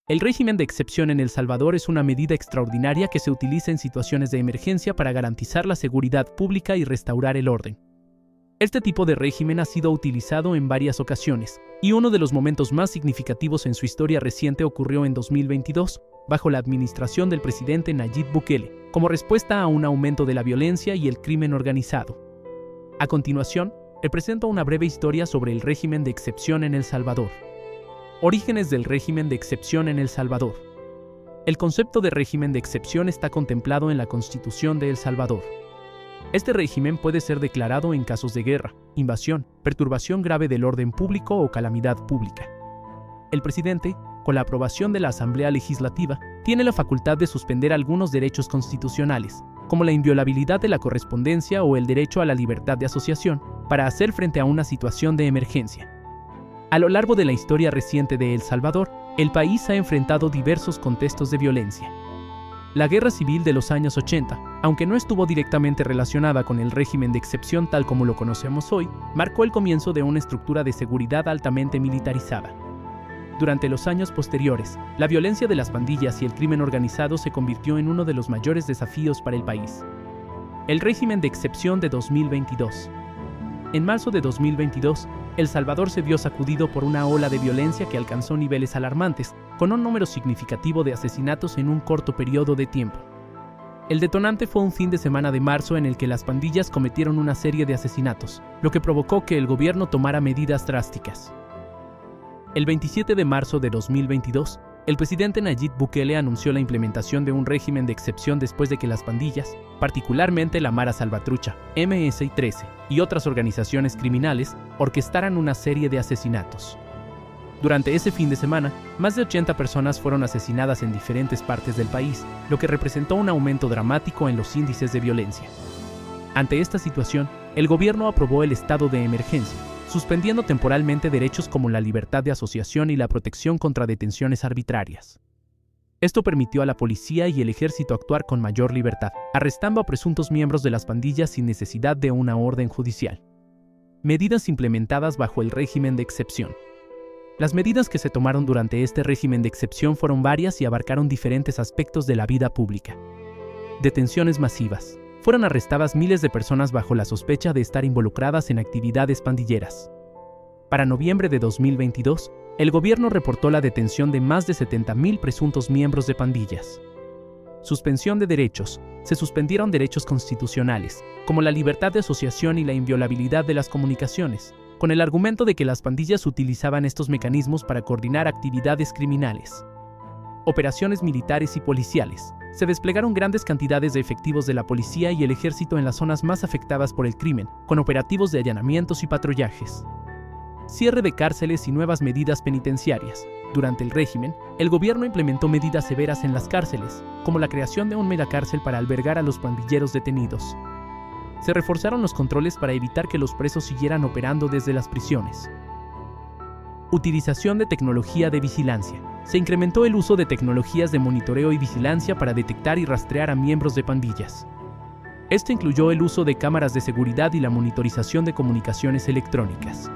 El régimen de excepción en El Salvador es una medida extraordinaria que se utiliza en situaciones de emergencia para garantizar la seguridad pública y restaurar el orden. Este tipo de régimen ha sido utilizado en varias ocasiones, y uno de los momentos más significativos en su historia reciente ocurrió en 2022, bajo la administración del presidente Nayib Bukele, como respuesta a un aumento de la violencia y el crimen organizado. A continuación, le presento una breve historia sobre el régimen de excepción en El Salvador. Orígenes del régimen de excepción en El Salvador. El concepto de régimen de excepción está contemplado en la Constitución de El Salvador. Este régimen puede ser declarado en casos de guerra, invasión, perturbación grave del orden público o calamidad pública. El presidente, con la aprobación de la Asamblea Legislativa, tiene la facultad de suspender algunos derechos constitucionales, como la inviolabilidad de la correspondencia o el derecho a la libertad de asociación, para hacer frente a una situación de emergencia. A lo largo de la historia reciente de El Salvador, el país ha enfrentado diversos contextos de violencia. La guerra civil de los años 80, aunque no estuvo directamente relacionada con el régimen de excepción tal como lo conocemos hoy, marcó el comienzo de una estructura de seguridad altamente militarizada. Durante los años posteriores, la violencia de las pandillas y el crimen organizado se convirtió en uno de los mayores desafíos para el país. El régimen de excepción de 2022. En marzo de 2022, El Salvador se vio sacudido por una ola de violencia que alcanzó niveles alarmantes, con un número significativo de asesinatos en un corto periodo de tiempo. El detonante fue un fin de semana de marzo en el que las pandillas cometieron una serie de asesinatos, lo que provocó que el gobierno tomara medidas drásticas. El 27 de marzo de 2022, el presidente Nayib Bukele anunció la implementación de un régimen de excepción después de que las pandillas, particularmente la Mara Salvatrucha, MS-13 y otras organizaciones criminales, orquestaran una serie de asesinatos. Durante ese fin de semana, más de 80 personas fueron asesinadas en diferentes partes del país, lo que representó un aumento dramático en los índices de violencia. Ante esta situación, el gobierno aprobó el estado de emergencia, suspendiendo temporalmente derechos como la libertad de asociación y la protección contra detenciones arbitrarias. Esto permitió a la policía y el ejército actuar con mayor libertad, arrestando a presuntos miembros de las pandillas sin necesidad de una orden judicial. Medidas implementadas bajo el régimen de excepción. Las medidas que se tomaron durante este régimen de excepción fueron varias y abarcaron diferentes aspectos de la vida pública. Detenciones masivas. Fueron arrestadas miles de personas bajo la sospecha de estar involucradas en actividades pandilleras. Para noviembre de 2022, el gobierno reportó la detención de más de 70,000 presuntos miembros de pandillas. Suspensión de derechos. Se suspendieron derechos constitucionales, como la libertad de asociación y la inviolabilidad de las comunicaciones, con el argumento de que las pandillas utilizaban estos mecanismos para coordinar actividades criminales. Operaciones militares y policiales. Se desplegaron grandes cantidades de efectivos de la policía y el ejército en las zonas más afectadas por el crimen, con operativos de allanamientos y patrullajes. Cierre de cárceles y nuevas medidas penitenciarias. Durante el régimen, el gobierno implementó medidas severas en las cárceles, como la creación de un megacárcel para albergar a los pandilleros detenidos. Se reforzaron los controles para evitar que los presos siguieran operando desde las prisiones. Utilización de tecnología de vigilancia. Se incrementó el uso de tecnologías de monitoreo y vigilancia para detectar y rastrear a miembros de pandillas. Esto incluyó el uso de cámaras de seguridad y la monitorización de comunicaciones electrónicas.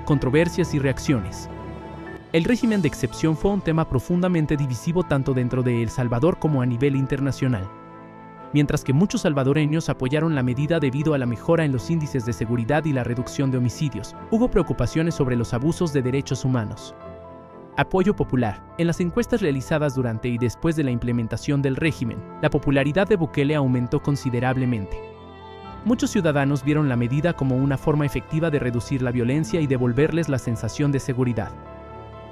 Controversias y reacciones. El régimen de excepción fue un tema profundamente divisivo tanto dentro de El Salvador como a nivel internacional. Mientras que muchos salvadoreños apoyaron la medida debido a la mejora en los índices de seguridad y la reducción de homicidios, hubo preocupaciones sobre los abusos de derechos humanos. Apoyo popular. En las encuestas realizadas durante y después de la implementación del régimen, la popularidad de Bukele aumentó considerablemente. Muchos ciudadanos vieron la medida como una forma efectiva de reducir la violencia y devolverles la sensación de seguridad.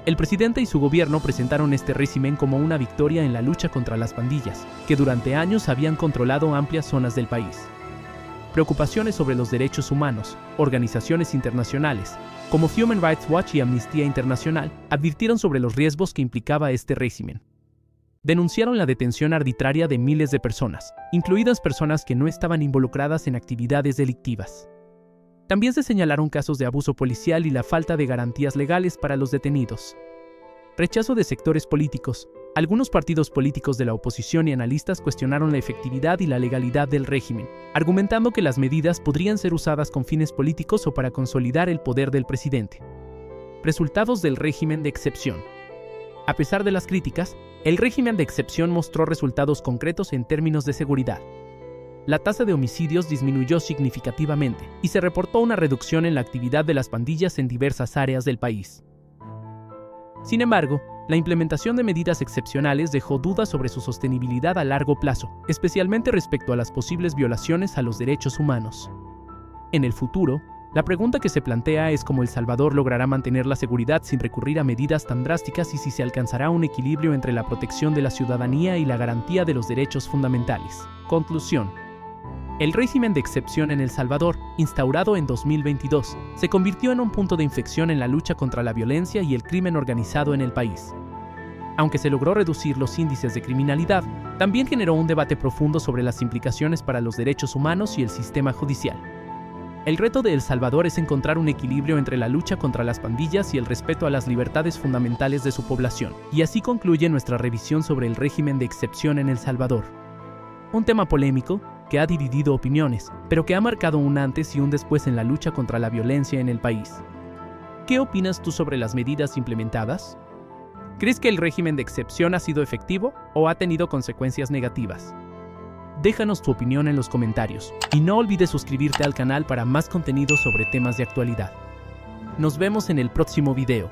El presidente y su gobierno presentaron este régimen como una victoria en la lucha contra las pandillas, que durante años habían controlado amplias zonas del país. Preocupaciones sobre los derechos humanos. Organizaciones internacionales, como Human Rights Watch y Amnistía Internacional, advirtieron sobre los riesgos que implicaba este régimen. Denunciaron la detención arbitraria de miles de personas, incluidas personas que no estaban involucradas en actividades delictivas. También se señalaron casos de abuso policial y la falta de garantías legales para los detenidos. Rechazo de sectores políticos. Algunos partidos políticos de la oposición y analistas cuestionaron la efectividad y la legalidad del régimen, argumentando que las medidas podrían ser usadas con fines políticos o para consolidar el poder del presidente. Resultados del régimen de excepción. A pesar de las críticas, el régimen de excepción mostró resultados concretos en términos de seguridad. La tasa de homicidios disminuyó significativamente y se reportó una reducción en la actividad de las pandillas en diversas áreas del país. Sin embargo, la implementación de medidas excepcionales dejó dudas sobre su sostenibilidad a largo plazo, especialmente respecto a las posibles violaciones a los derechos humanos. En el futuro, la pregunta que se plantea es cómo El Salvador logrará mantener la seguridad sin recurrir a medidas tan drásticas y si se alcanzará un equilibrio entre la protección de la ciudadanía y la garantía de los derechos fundamentales. Conclusión. El régimen de excepción en El Salvador, instaurado en 2022, se convirtió en un punto de inflexión en la lucha contra la violencia y el crimen organizado en el país. Aunque se logró reducir los índices de criminalidad, también generó un debate profundo sobre las implicaciones para los derechos humanos y el sistema judicial. El reto de El Salvador es encontrar un equilibrio entre la lucha contra las pandillas y el respeto a las libertades fundamentales de su población. Y así concluye nuestra revisión sobre el régimen de excepción en El Salvador. Un tema polémico que ha dividido opiniones, pero que ha marcado un antes y un después en la lucha contra la violencia en el país. ¿Qué opinas tú sobre las medidas implementadas? ¿Crees que el régimen de excepción ha sido efectivo o ha tenido consecuencias negativas? Déjanos tu opinión en los comentarios y no olvides suscribirte al canal para más contenido sobre temas de actualidad. Nos vemos en el próximo video.